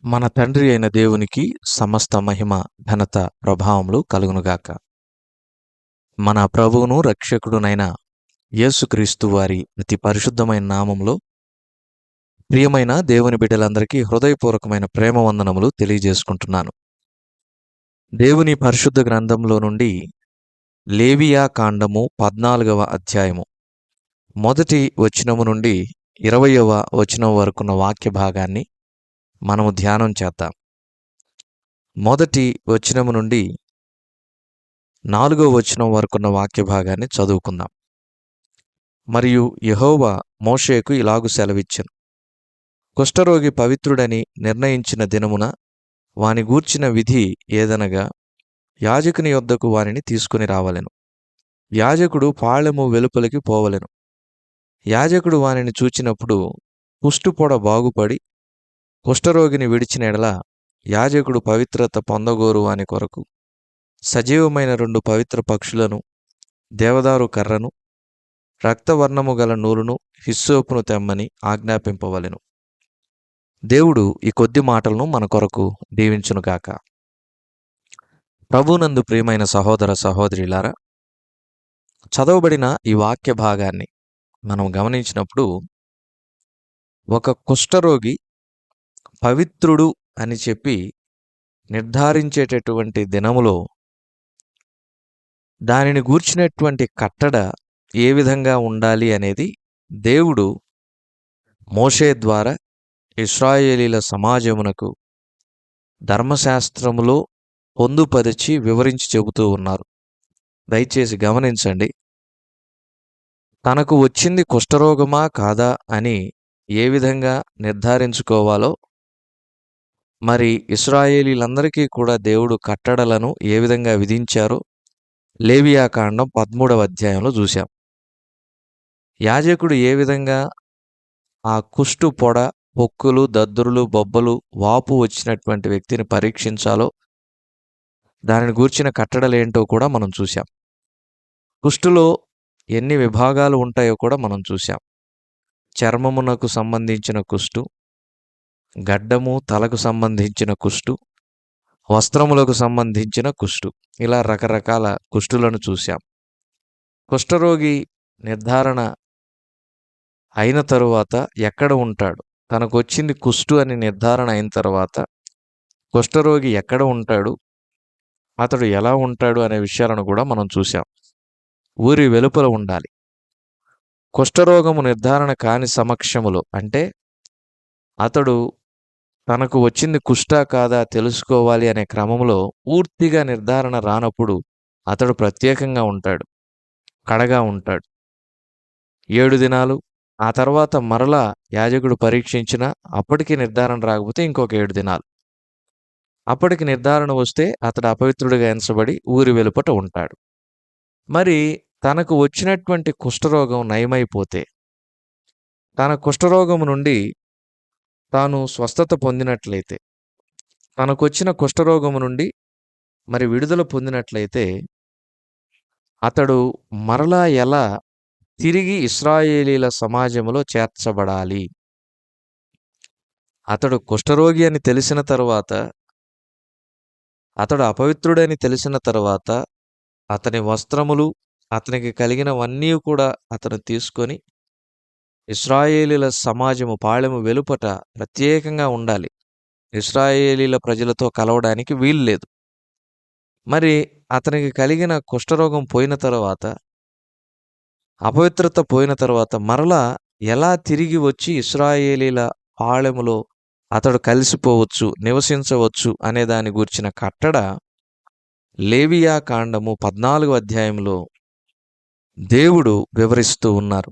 మన తండ్రి అయిన దేవునికి సమస్త మహిమ, ఘనత, ప్రభావములు కలుగునుగాక. మన ప్రభువును రక్షకుడునైన యేసుక్రీస్తు వారి అతి పరిశుద్ధమైన నామములో ప్రియమైన దేవుని బిడ్డలందరికీ హృదయపూర్వకమైన ప్రేమ వందనములు తెలియజేసుకుంటున్నాను. దేవుని పరిశుద్ధ గ్రంథంలో నుండి లేవియా కాండము 14వ అధ్యాయము మొదటి వచనము నుండి 20వ వచనం వరకున్న వాక్య భాగాన్ని మనము ధ్యానం చేద్దాం. మొదటి వచనము నుండి 4వ వచనం వరకున్న వాక్య భాగాన్ని చదువుకుందాం. మరియు యెహోవా మోషేకు ఇలాగు సెలవిచ్చెను. కుష్ఠరోగి పవిత్రుడని నిర్ణయించిన దినమున వాని గూర్చిన విధి ఏదనగా, యాజకుని యొద్దకు వానిని తీసుకుని రావలెను. యాజకుడు పాళెము వెలుపలికి పోవలెను. యాజకుడు వానిని చూచినప్పుడు కుష్టుపొడ బాగుపడి కుష్ఠరోగిని విడిచిన ఎడల యాజకుడు పవిత్రత పొందగోరు వాని కొరకు సజీవమైన 2 పవిత్ర పక్షులను, దేవదారు కర్రను, రక్తవర్ణము గల నూలును, హిస్సోపును తెమ్మని ఆజ్ఞాపింపవలెను. దేవుడు ఈ కొద్ది మాటలను మన కొరకు దీవించునుగాక. ప్రభునందు ప్రియమైన సహోదర సహోదరులారా, చదవబడిన ఈ వాక్య భాగాన్ని మనం గమనించినప్పుడు, ఒక కుష్ఠరోగి పవిత్రుడు అని చెప్పి నిర్ధారించేటటువంటి దినములో దానిని గూర్చినటువంటి కట్టడ ఏ విధంగా ఉండాలి అనేది దేవుడు మోషే ద్వారా ఇశ్రాయేలీల సమాజమునకు ధర్మశాస్త్రములో పొందుపరిచి వివరించి చెబుతూ ఉన్నారు. దయచేసి గమనించండి. తనకు వచ్చింది కుష్ఠరోగమా కాదా అని ఏ విధంగా నిర్ధారించుకోవాలో, మరి ఇశ్రాయేలీలందరికీ కూడా దేవుడు కట్టడలను ఏ విధంగా విధించారో లేవియా కాండం 13వ అధ్యాయంలో చూశాం. యాజకుడు ఏ విధంగా ఆ కుష్టు పొడ, పొక్కులు, దద్దురులు, బొబ్బలు, వాపు వచ్చినటువంటి వ్యక్తిని పరీక్షించాలో దానిని గూర్చిన కట్టడలేంటో కూడా మనం చూశాం. కుష్టులో ఎన్ని విభాగాలు ఉంటాయో కూడా మనం చూశాం. చర్మమునకు సంబంధించిన కుష్టు, గడ్డము, తలకు సంబంధించిన కుష్టు, వస్త్రములకు సంబంధించిన కుష్టు, ఇలా రకరకాల కుష్టులను చూశాం. కుష్ఠరోగి నిర్ధారణ అయిన తరువాత ఎక్కడ ఉంటాడు, తనకు వచ్చింది కుష్టు అని నిర్ధారణ అయిన తర్వాత కుష్ఠరోగి ఎక్కడ ఉంటాడు, అతడు ఎలా ఉంటాడు అనే విషయాలను కూడా మనం చూశాం. ఊరి వెలుపల ఉండాలి. కుష్ఠరోగము నిర్ధారణ కాని సమక్షములో, అంటే అతడు తనకు వచ్చింది కుష్ఠా కాదా తెలుసుకోవాలి అనే క్రమంలో పూర్తిగా నిర్ధారణ రానప్పుడు అతడు ప్రత్యేకంగా ఉంటాడు, కడగా ఉంటాడు. 7 దినాలు, ఆ తర్వాత మరలా యాజకుడు పరీక్షించిన అప్పటికి నిర్ధారణ రాకపోతే ఇంకొక 7 దినాలు, అప్పటికి నిర్ధారణ వస్తే అతడు అపవిత్రుడిగా ఎంచబడి ఊరి వెలుపట ఉంటాడు. మరి తనకు వచ్చినటువంటి కుష్ఠరోగం నయమైపోతే, తన కుష్ఠరోగము నుండి తాను స్వస్థత పొందినట్లయితే, తనకొచ్చిన కుష్ఠరోగము నుండి మరి విడుదల పొందినట్లయితే, అతడు మరలా ఎలా తిరిగి ఇశ్రాయేలీల సమాజంలో చేర్చబడాలి? అతడు కుష్ఠరోగి అని తెలిసిన తరువాత, అతడు అపవిత్రుడని తెలిసిన తరువాత, అతని వస్త్రములు, అతనికి కలిగినవన్నీ కూడా అతను తీసుకొని ఇశ్రాయేలీల సమాజము పాళెము వెలుపట ప్రత్యేకంగా ఉండాలి. ఇశ్రాయేలీల ప్రజలతో కలవడానికి వీలు లేదు. మరి అతనికి కలిగిన కుష్ఠరోగం పోయిన తర్వాత, అపవిత్రత పోయిన తర్వాత మరలా ఎలా తిరిగి వచ్చి ఇశ్రాయేలీల పాళెములో అతడు కలిసిపోవచ్చు, నివసించవచ్చు అనే దాని గూర్చిన కట్టడ లేవియా కాండము 14వ అధ్యాయంలో దేవుడు వివరిస్తూ ఉన్నారు.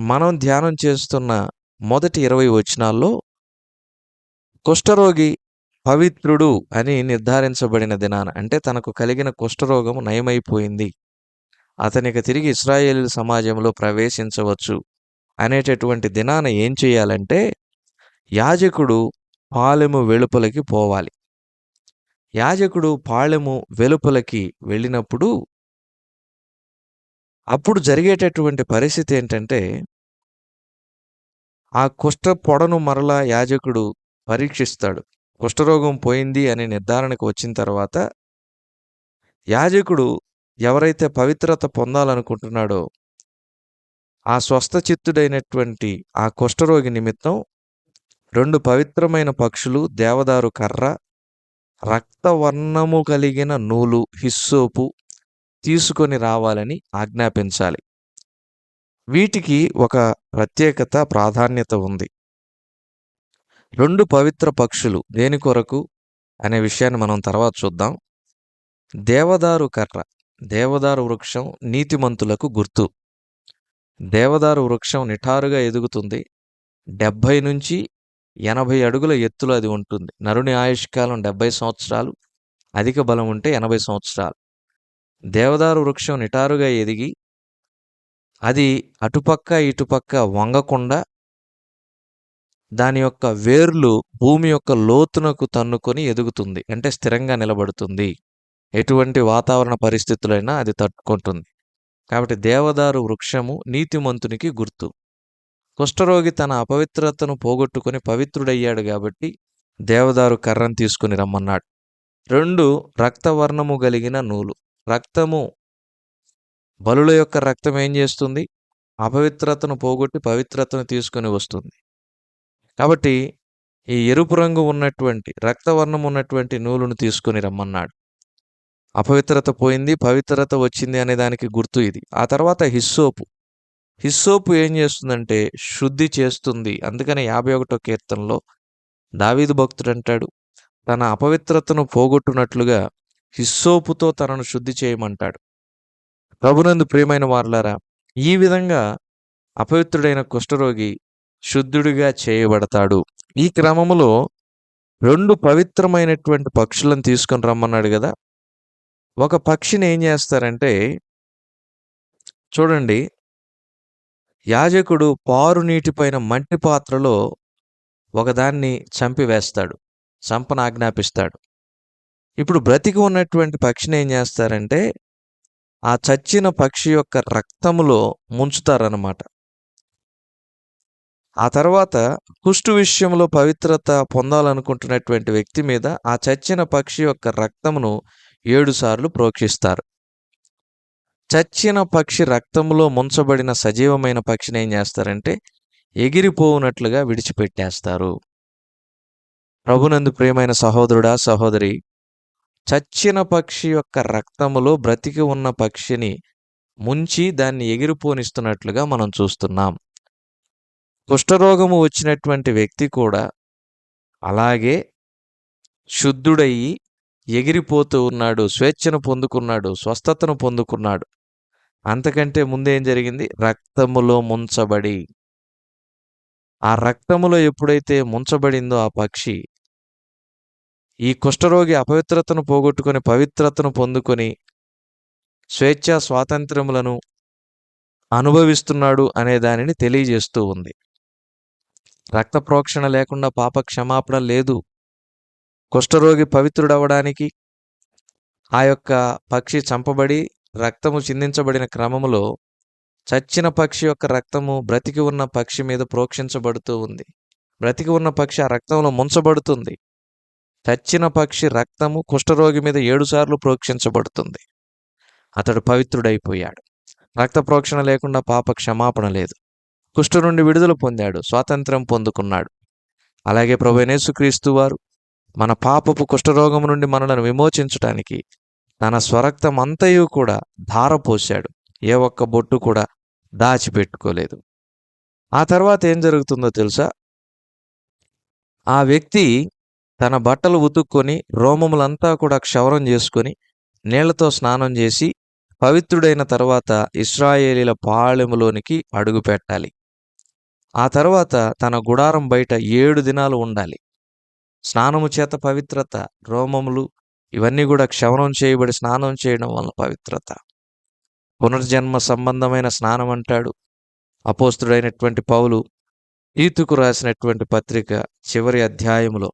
మనం ధ్యానం చేస్తున్న మొదటి 20 వచనాల్లో కుష్ఠరోగి పవిత్రుడు అని నిర్ధారించబడిన దినాన, అంటే తనకు కలిగిన కుష్ఠరోగము నయమైపోయింది, అతనికి తిరిగి ఇశ్రాయేలు సమాజంలో ప్రవేశించవచ్చు అనేటటువంటి దినాన ఏం చేయాలంటే, యాజకుడు పాళెము వెలుపలికి పోవాలి. యాజకుడు పాళెము వెలుపలికి వెళ్ళినప్పుడు అప్పుడు జరిగేటటువంటి పరిస్థితి ఏంటంటే, ఆ కుష్ఠ పొడను మరలా యాజకుడు పరీక్షిస్తాడు. కుష్ఠరోగం పోయింది అనే నిర్ధారణకు వచ్చిన తర్వాత యాజకుడు ఎవరైతే పవిత్రత పొందాలనుకుంటున్నాడో ఆ స్వస్థ చిత్తుడైనటువంటి ఆ కుష్ఠరోగి నిమిత్తం 2 పవిత్రమైన పక్షులు, దేవదారు కర్ర, రక్తవర్ణము కలిగిన నూలు, హిస్సోపు తీసుకొని రావాలని ఆజ్ఞాపించాలి. వీటికి ఒక ప్రత్యేకత, ప్రాధాన్యత ఉంది. 2 పవిత్ర పక్షులు దేని కొరకు అనే విషయాన్ని మనం తర్వాత చూద్దాం. దేవదారు కర్ర, దేవదారు వృక్షం నీతిమంతులకు గుర్తు. దేవదారు వృక్షం నిఠారుగా ఎదుగుతుంది. 70 నుంచి 80 అడుగుల ఎత్తులో అది ఉంటుంది. నరుని ఆయుష్కాలం 70 సంవత్సరాలు, అధిక బలం ఉంటే 80 సంవత్సరాలు. దేవదారు వృక్షం నిటారుగా ఎదిగి అది అటుపక్క ఇటుపక్క వంగకుండా దాని యొక్క వేర్లు భూమి యొక్క లోతునకు తన్నుకొని ఎదుగుతుంది. అంటే స్థిరంగా నిలబడుతుంది. ఎటువంటి వాతావరణ పరిస్థితులైనా అది తట్టుకుంటుంది. కాబట్టి దేవదారు వృక్షము నీతిమంతునికి గుర్తు. కుష్ఠరోగి తన అపవిత్రతను పోగొట్టుకొని పవిత్రుడయ్యాడు కాబట్టి దేవదారు కర్రను తీసుకుని రమ్మన్నాడు. 2 రక్తవర్ణము కలిగిన నూలు. రక్తము, బలుల యొక్క రక్తం ఏం చేస్తుంది? అపవిత్రతను పోగొట్టి పవిత్రతను తీసుకొని వస్తుంది. కాబట్టి ఈ ఎరుపు రంగు ఉన్నటువంటి, రక్తవర్ణం ఉన్నటువంటి నూలును తీసుకొని రమ్మన్నాడు. అపవిత్రత పోయింది, పవిత్రత వచ్చింది అనే దానికి గుర్తు ఇది. ఆ తర్వాత హిస్సోపు. హిస్సోపు ఏం చేస్తుందంటే శుద్ధి చేస్తుంది. అందుకనే 51వ కీర్తనలో దావీదు భక్తుడు అంటాడు, తన అపవిత్రతను పోగొట్టునట్లుగా హిస్సోపుతో తనను శుద్ధి చేయమంటాడు. ప్రభునందు ప్రియమైన వారలారా, ఈ విధంగా అపవిత్రుడైన కుష్ఠరోగి శుద్ధుడిగా చేయబడతాడు. ఈ క్రమములో 2 పవిత్రమైనటువంటి పక్షులను తీసుకొని రమ్మన్నాడు కదా. ఒక పక్షిని ఏం చేస్తారంటే చూడండి, యాజకుడు పారు నీటిపైన మట్టి పాత్రలో ఒకదాన్ని చంపివేస్తాడు, చంపను ఆజ్ఞాపిస్తాడు. ఇప్పుడు బ్రతికి ఉన్నటువంటి పక్షిని ఏం చేస్తారంటే ఆ చచ్చిన పక్షి యొక్క రక్తములో ముంచుతారన్నమాట. ఆ తర్వాత కుష్టు విషయంలో పవిత్రత పొందాలనుకుంటున్నటువంటి వ్యక్తి మీద ఆ చచ్చిన పక్షి యొక్క రక్తమును 7 సార్లు ప్రోక్షిస్తారు. చచ్చిన పక్షి రక్తంలో ముంచబడిన సజీవమైన పక్షిని ఏం చేస్తారంటే ఎగిరిపోవునట్లుగా విడిచిపెట్టేస్తారు. ప్రభునందు ప్రియమైన సహోదరుడా, సహోదరి, చచ్చిన పక్షి యొక్క రక్తములో బ్రతికి ఉన్న పక్షిని ముంచి దాన్ని ఎగిరిపోనిస్తున్నట్లుగా మనం చూస్తున్నాం. కుష్ఠరోగము వచ్చినటువంటి వ్యక్తి కూడా అలాగే శుద్ధుడయ్యి ఎగిరిపోతూ ఉన్నాడు, స్వేచ్ఛను పొందుకున్నాడు, స్వస్థతను పొందుకున్నాడు. అంతకంటే ముందేం జరిగింది? రక్తములో ముంచబడి, ఆ రక్తములో ఎప్పుడైతే ముంచబడిందో ఆ పక్షి, ఈ కుష్ఠరోగి అపవిత్రతను పోగొట్టుకొని పవిత్రతను పొందుకొని స్వేచ్ఛా స్వాతంత్ర్యములను అనుభవిస్తున్నాడు అనే దానిని తెలియజేస్తూ ఉంది. రక్త ప్రోక్షణ లేకుండా పాప క్షమాపణ లేదు. కుష్ఠరోగి పవిత్రుడవడానికి ఆ యొక్క పక్షి చంపబడి రక్తము చిందించబడిన క్రమములో చచ్చిన పక్షి యొక్క రక్తము బ్రతికి ఉన్న పక్షి మీద ప్రోక్షించబడుతూ ఉంది. బ్రతికి ఉన్న పక్షి ఆ రక్తంలో ముంచబడుతుంది. చచ్చిన పక్షి రక్తము కుష్ఠరోగి మీద 7 సార్లు ప్రోక్షించబడుతుంది. అతడు పవిత్రుడైపోయాడు. రక్త ప్రోక్షణ లేకుండా పాప క్షమాపణ లేదు. కుష్ఠ నుండి విడుదల పొందాడు, స్వాతంత్ర్యం పొందుకున్నాడు. అలాగే ప్రభువైన యేసుక్రీస్తు వారు మన పాపపు కుష్ఠరోగం నుండి మనలను విమోచించడానికి తన స్వరక్తం అంతయు కూడా ధారపోశాడు. ఏ ఒక్క బొట్టు కూడా దాచిపెట్టుకోలేదు. ఆ తర్వాత ఏం జరుగుతుందో తెలుసా? ఆ వ్యక్తి తన బట్టలు ఉతుక్కొని రోమములంతా కూడా క్షవరం చేసుకొని నీళ్లతో స్నానం చేసి పవిత్రుడైన తర్వాత ఇశ్రాయేలీల పాళెములోనికి అడుగు పెట్టాలి. ఆ తర్వాత తన గుడారం బయట 7 దినాలు ఉండాలి. స్నానము చేత పవిత్రత, రోమములు ఇవన్నీ కూడా క్షవరం చేయబడి స్నానం చేయడం వల్ల పవిత్రత. పునర్జన్మ సంబంధమైన స్నానం అంటాడు అపోస్తుడైనటువంటి పౌలు తీతుకు రాసినటువంటి పత్రిక చివరి అధ్యాయములో.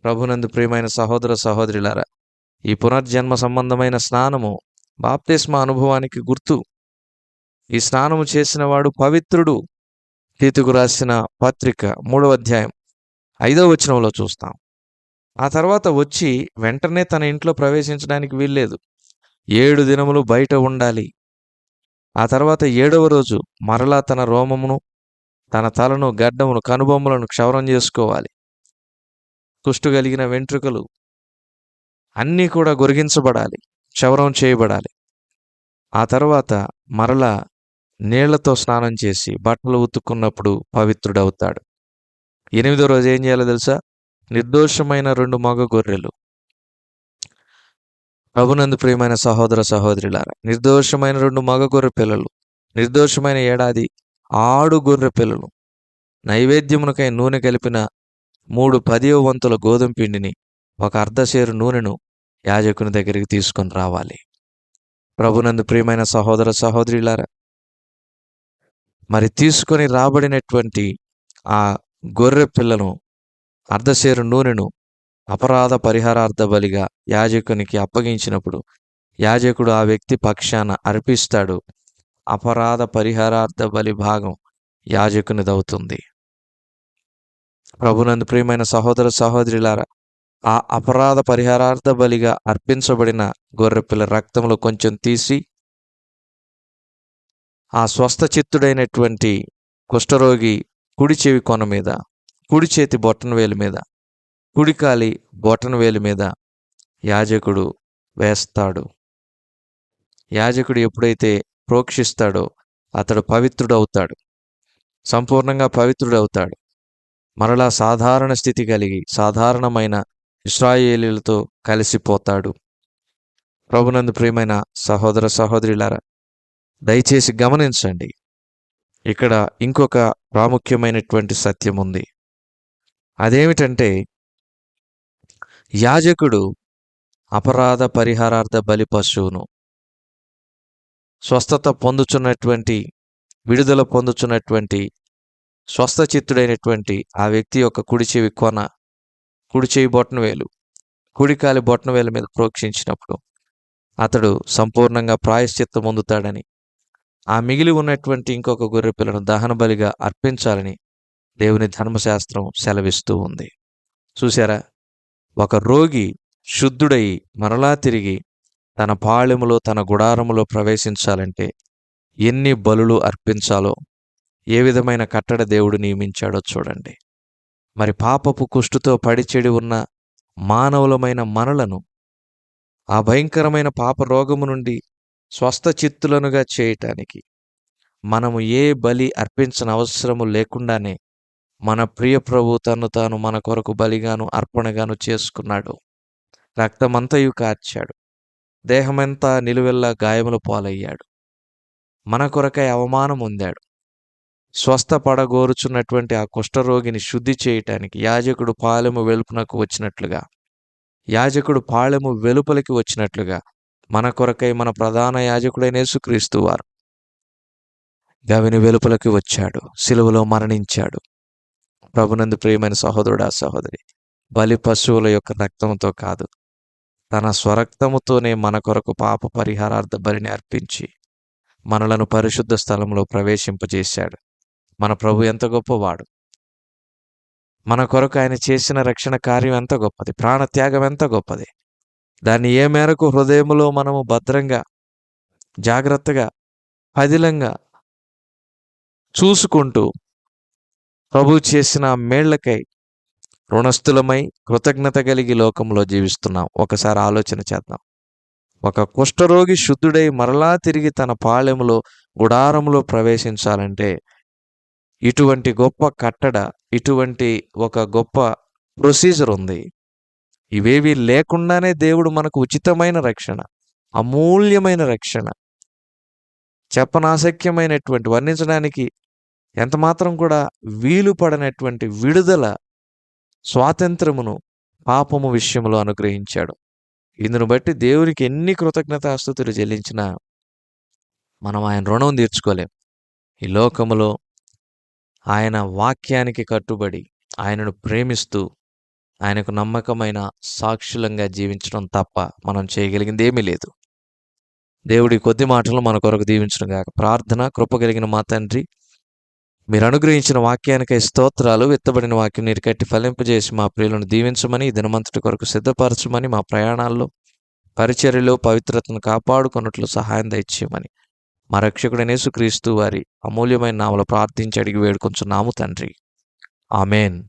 ప్రభునందు ప్రియమైన సహోదర సహోదరులారా, ఈ పునర్జన్మ సంబంధమైన స్నానము బాప్తిస్మా అనుభవానికి గుర్తు. ఈ స్నానము చేసిన వాడు పవిత్రుడు. తీతుకు రాసిన పత్రిక 3వ అధ్యాయం 5వ వచనంలో చూస్తాం. ఆ తర్వాత వచ్చి వెంటనే తన ఇంట్లో ప్రవేశించడానికి వీల్లేదు. 7 దినములు బయట ఉండాలి. ఆ తర్వాత 7వ రోజు మరలా తన రోమమును, తన తలను, గడ్డమును, కనుబొమ్మలను క్షవరం చేసుకోవాలి. కుష్టు కలిగిన వెంట్రుకలు అన్నీ కూడా గొరిగించబడాలి, క్షవరం చేయబడాలి. ఆ తర్వాత మరలా నీళ్లతో స్నానం చేసి బట్టలు ఉతుక్కున్నప్పుడు పవిత్రుడవుతాడు. 8వ రోజు ఏం చేయాలో తెలుసా? నిర్దోషమైన 2 మగ గొర్రెలు. ప్రభునందు ప్రియమైన సహోదర సహోదరులారా, నిర్దోషమైన 2 మగ గొర్రె పిల్లలు, నిర్దోషమైన ఏడాది ఆడు గొర్రె పిల్లలు, నైవేద్యమునకై నూనె కలిపిన 3 10వ వంతుల గోధుమ పిండిని, ఒక అర్ధసేరు నూనెను యాజకుని దగ్గరికి తీసుకొని రావాలి. ప్రభునందు ప్రియమైన సహోదర సహోదరులారా, మరి తీసుకొని రాబడినటువంటి ఆ గొర్రె పిల్లను, అర్ధసేరు నూనెను అపరాధ పరిహారార్థ బలిగా యాజకునికి అప్పగించినప్పుడు యాజకుడు ఆ వ్యక్తి పక్షాన అర్పిస్తాడు. అపరాధ పరిహారార్థ బలి భాగం యాజకునిదవుతుంది. ప్రభునందు ప్రియమైన సహోదర సహోదరులారా, ఆ అపరాధ పరిహారార్థ బలిగా అర్పించబడిన గొర్రెపిల్ల రక్తంలో కొంచెం తీసి ఆ స్వస్థచిత్తుడైనటువంటి కుష్ఠరోగి కుడి చెవి కొన మీద, కుడి చేతి బొటనవేలు మీద, కుడికాలి బొటనవేలు మీద యాజకుడు వేస్తాడు. యాజకుడు ఎప్పుడైతే ప్రోక్షిస్తాడో అతడు పవిత్రుడవుతాడు, సంపూర్ణంగా పవిత్రుడవుతాడు. మరలా సాధారణ స్థితి కలిగి సాధారణమైన ఇశ్రాయేలీలతో కలిసిపోతాడు. ప్రభునందు ప్రియమైన సహోదర సహోదరులారా, దయచేసి గమనించండి, ఇక్కడ ఇంకొక ప్రాముఖ్యమైనటువంటి సత్యం ఉంది. అదేమిటంటే, యాజకుడు అపరాధ పరిహారార్థ బలి పశువును స్వస్థత పొందుచున్నటువంటి, విడుదల పొందుచున్నటువంటి స్వస్థచిత్తుడైనటువంటి ఆ వ్యక్తి యొక్క కుడి చెవి కొన, కుడి చెవి బొటనవేలు, కుడికాలి బొటనవేలు మీద ప్రోక్షించినప్పుడు అతడు సంపూర్ణంగా ప్రాయశ్చిత్తం పొందుతాడని, ఆ మిగిలి ఉన్నటువంటి ఇంకొక గొర్రె పిల్లను దహన బలిగా అర్పించాలని దేవుని ధర్మశాస్త్రం సెలవిస్తూ ఉంది. చూసారా, ఒక రోగి శుద్ధుడై మరలా తిరిగి తన పాళెములో, తన గుడారములో ప్రవేశించాలంటే ఎన్ని బలులు అర్పించాలో, ఏ విధమైన కట్టడ దేవుడు నియమించాడో చూడండి. మరి పాపపు కుష్టుతో పడిచెడి ఉన్న మానవులమైన మనలను ఆ భయంకరమైన పాప రోగము నుండి స్వస్థచిత్తులనుగా చేయటానికి మనము ఏ బలి అర్పించనవసరము లేకుండానే మన ప్రియ ప్రభు తను తాను మన కొరకు బలిగాను అర్పణగాను చేసుకున్నాడు. రక్తమంతయు కార్చాడు, దేహమంతా నిలువెల్లా గాయముల పాలయ్యాడు, మన కొరకై అవమానం పొందాడు. స్వస్థపడగోరుచున్నటువంటి ఆ కుష్ఠరోగిని శుద్ధి చేయటానికి యాజకుడు పాలెము వెలుపునకు వచ్చినట్లుగా, యాజకుడు పాళెము వెలుపలికి వచ్చినట్లుగా మన కొరకై మన ప్రధాన యాజకుడైన యేసుక్రీస్తు వారు గవిని వెలుపలికి వచ్చాడు, సిలువలో మరణించాడు. ప్రభునందు ప్రియమైన సహోదరుడా సహోదరి, బలి పశువుల యొక్క రక్తంతో కాదు, తన స్వరక్తముతోనే మన కొరకు పాప పరిహారార్థ బలిని అర్పించి మనలను పరిశుద్ధ స్థలంలో ప్రవేశింపజేశాడు. మన ప్రభు ఎంత గొప్పవాడు! మన కొరకు ఆయన చేసిన రక్షణ కార్యం ఎంత గొప్పది! ప్రాణత్యాగం ఎంత గొప్పది! దాన్ని ఏ మేరకు హృదయములో మనము భద్రంగా, జాగ్రత్తగా, పదిలంగా చూసుకుంటూ ప్రభు చేసిన మేళ్లకై రుణస్థులమై కృతజ్ఞత కలిగి లోకంలో జీవిస్తున్నాం. ఒకసారి ఆలోచన చేద్దాం. ఒక కుష్ఠరోగి శుద్ధుడై మరలా తిరిగి తన పాళెములో, గుడారములో ప్రవేశించాలంటే ఇటువంటి గొప్ప కట్టడ, ఇటువంటి ఒక గొప్ప ప్రొసీజర్ ఉంది. ఇవేవి లేకుండానే దేవుడు మనకు ఉచితమైన రక్షణ, అమూల్యమైన రక్షణ, చెప్పనాశక్యమైనటువంటి, వర్ణించడానికి ఎంతమాత్రం కూడా వీలు పడనటువంటి విడుదల, స్వాతంత్రమును పాపము విషయంలో అనుగ్రహించాడు. ఇందును బట్టి దేవునికి ఎన్ని కృతజ్ఞతాస్తుతులు చెల్లించినా మనం ఆయన రుణం తీర్చుకోలేం. ఈ లోకములో ఆయన వాక్యానికి కట్టుబడి, ఆయనను ప్రేమిస్తూ, ఆయనకు నమ్మకమైన సాక్షులంగా జీవించడం తప్ప మనం చేయగలిగింది ఏమీ లేదు. దేవుడి కొద్ది మాటలు మన కొరకు దీవించును గాక. ప్రార్థన. కృప కలిగిన మా తండ్రి, మీరు అనుగ్రహించిన వాక్యానికై స్తోత్రాలు. విత్తబడిన వాక్యం నీరు కట్టి ఫలింపజేసి మా ప్రియులను దీవించమని, ఈ దినమంతటి కొరకు సిద్ధపరచమని, మా ప్రయాణాల్లో పరిచర్యలో పవిత్రతను కాపాడుకొనుట్లు సహాయం దయచేయమని మా రక్షకుడైన యేసుక్రీస్తు వారి అమూల్యమైన నామములో ప్రార్థించి అడిగి వేడుకొంచున్నాము తండ్రి. ఆమేన్.